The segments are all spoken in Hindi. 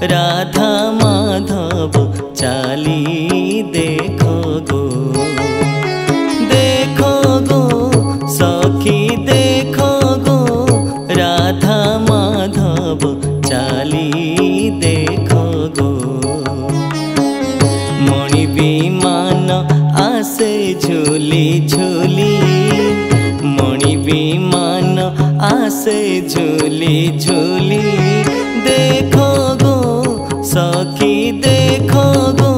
राधा माधव चाली देखो गो, देखो गो सखी देखो गो, राधा माधव चाली देखो गो। मणि विमान आसे झूली झूली, मणि विमान आसे झूली झूली, देखो गो सखी देखो गो,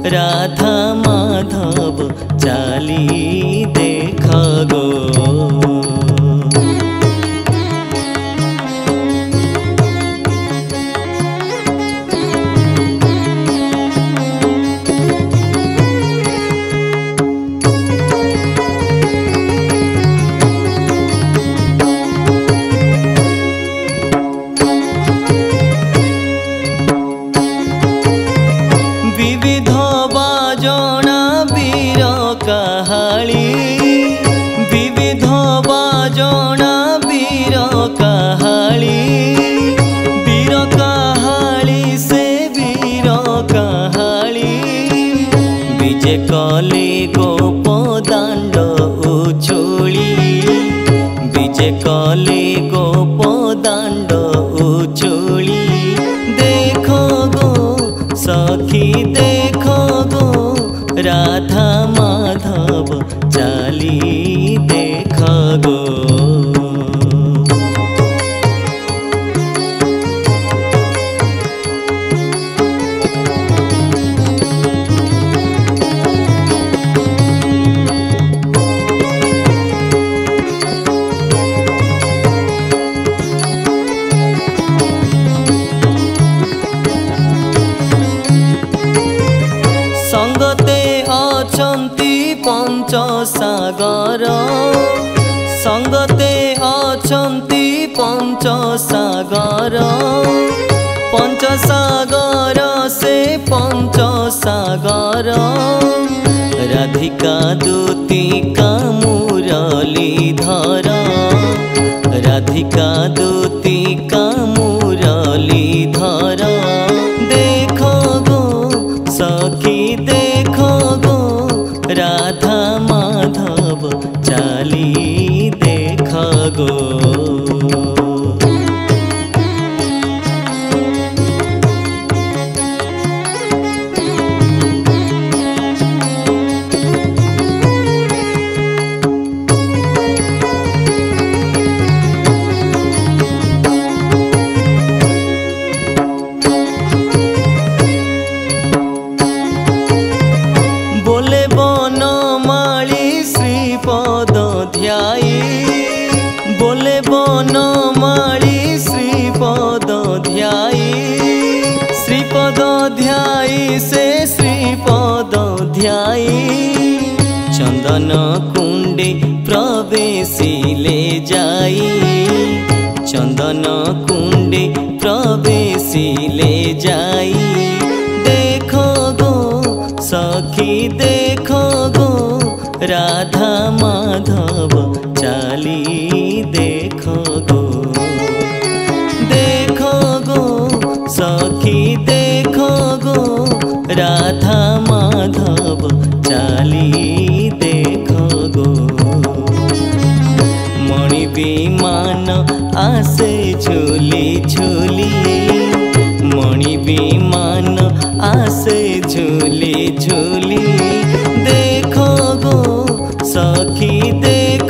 राधा माधव चाली देखो गो। विविध बाजना वीर काहाली, विविध बाजना वीर काहाली, वीर काहाली से वीर काहाली, विजय कले गोप दांड उछोली, विजय कले गोप दांड उछोली, देखो गो सखी देखो गो, राधा माधव चाली देखो गो। संगते अछंती पंच सागर, संगते अछंती पंच सागर, पंच सागर से पंच सागर, राधिका दूतिका मुरलीधर, राधिका दूतिका मुरलीधर, देखो गो सखी देखो गो, राधा माधव चाली देखो गो। बोले बनमाली श्रीपद ध्याई, बोले बनमाली श्रीपद ध्याई, श्रीपद ध्याई से श्रीपद ध्याई, चंदन कुंडे प्रवेशिले जाई, चंदन कुंडे प्रवेशिले जाई, देखो गो सखी देखो गो, राधा माधव चाली देखो गो, देखो गो सखी देखो गो, राधा माधव चाली देखो गो। मणि विमान आसे झूली झूली, मणि विमान आसे झूली झूली, देखो गो सखी देखो